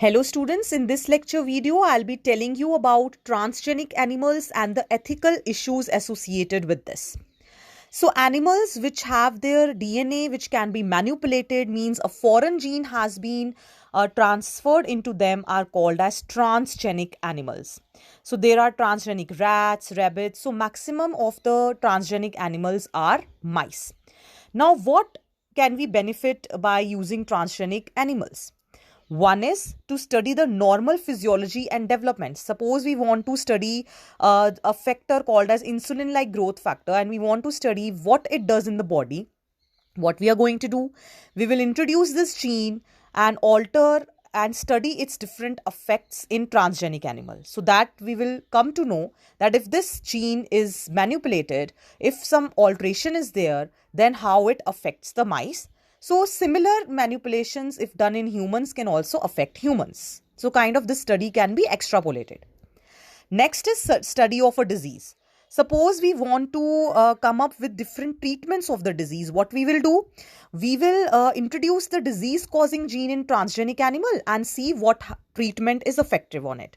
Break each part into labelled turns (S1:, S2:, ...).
S1: Hello students, in this lecture video, I'll be telling you about transgenic animals and the ethical issues associated with this. So animals which have their DNA which can be manipulated means a foreign gene has been transferred into them are called as transgenic animals. So there are transgenic rats, rabbits. So maximum of the transgenic animals are mice. Now what can we benefit by using transgenic animals? One is to study the normal physiology and development. Suppose we want to study a factor called as insulin-like growth factor, and we want to study what it does in the body. What we are going to do, we will introduce this gene and alter and study its different effects in transgenic animals, so that we will come to know that if this gene is manipulated, if some alteration is there, then how it affects the mice. So similar manipulations, if done in humans, can also affect humans. So kind of this study can be extrapolated. Next is study of a disease. Suppose we want to come up with different treatments of the disease. What we will do? We will introduce the disease causing gene in transgenic animal and see what treatment is effective on it.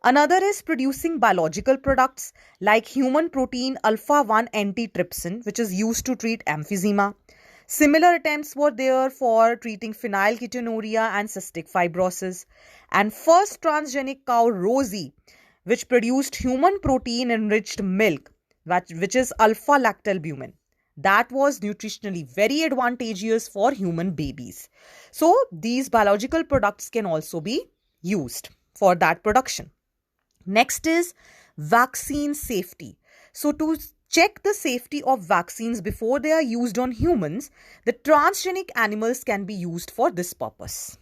S1: Another is producing biological products like human protein alpha-1 antitrypsin, which is used to treat emphysema. Similar attempts were there for treating phenylketonuria and cystic fibrosis. And first transgenic cow, Rosie, which produced human protein enriched milk, which is alpha-lactalbumin. That was nutritionally very advantageous for human babies. So these biological products can also be used for that production. Next is vaccine safety. So to check the safety of vaccines before they are used on humans, the transgenic animals can be used for this purpose.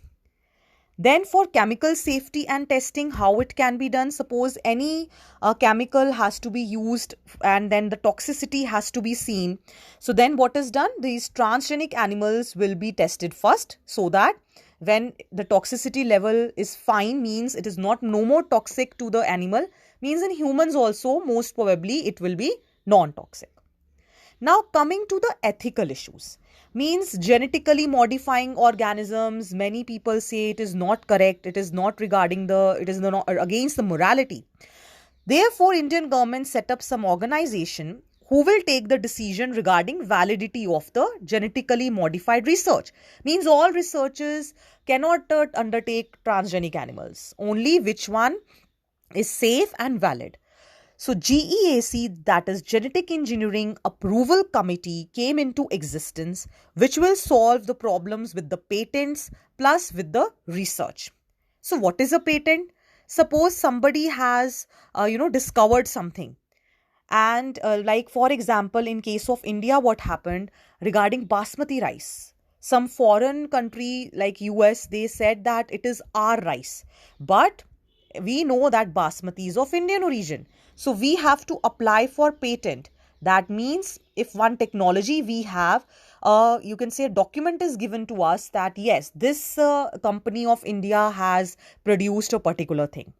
S1: Then for chemical safety and testing, how it can be done. Suppose any chemical has to be used and then the toxicity has to be seen. So then what is done? These transgenic animals will be tested first, so that when the toxicity level is fine, means it is not no more toxic to the animal, means in humans also most probably it will be non-toxic. Now coming to the ethical issues, means genetically modifying organisms, many people say it is not correct, it is not regarding the, it is not against the morality. Therefore, Indian government set up some organization who will take the decision regarding validity of the genetically modified research. Means all researchers cannot undertake transgenic animals, only which one is safe and valid. So GEAC, that is Genetic Engineering Approval Committee, came into existence, which will solve the problems with the patents plus with the research. So what is a patent? Suppose somebody has, discovered something. And like for example, in case of India, what happened regarding basmati rice? Some foreign country like US, they said that it is our rice. But we know that basmati is of Indian origin. So we have to apply for patent. That means if one technology we have, you can say a document is given to us that yes, this company of India has produced a particular thing.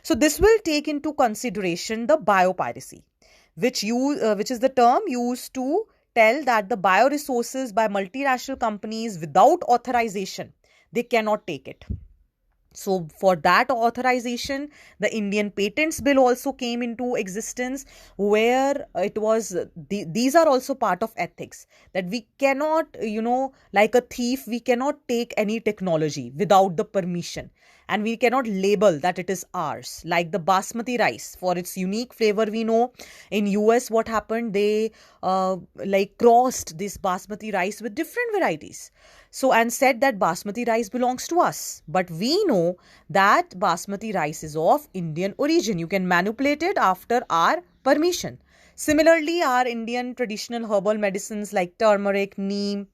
S1: So this will take into consideration the biopiracy, which is the term used to tell that the bioresources by multinational companies without authorization, they cannot take it. So for that authorization, the Indian Patents Bill also came into existence, where it was, these are also part of ethics, that we cannot, like a thief, we cannot take any technology without the permission. And we cannot label that it is ours. Like the basmati rice, for its unique flavor, we know in US what happened, they crossed this basmati rice with different varieties. So and said that basmati rice belongs to us. But we know that basmati rice is of Indian origin. You can manipulate it after our permission. Similarly, our Indian traditional herbal medicines like turmeric, neem,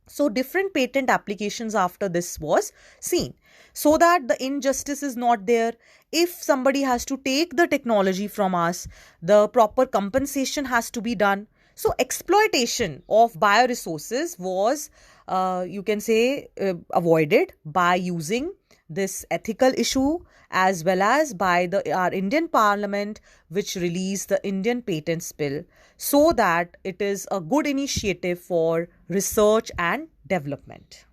S1: so different patent applications after this was seen, so that the injustice is not there. If somebody has to take the technology from us, the proper compensation has to be done. So exploitation of bioresources was, avoided by using this ethical issue, as well as by our Indian Parliament, which released the Indian Patents Bill, so that it is a good initiative for research and development.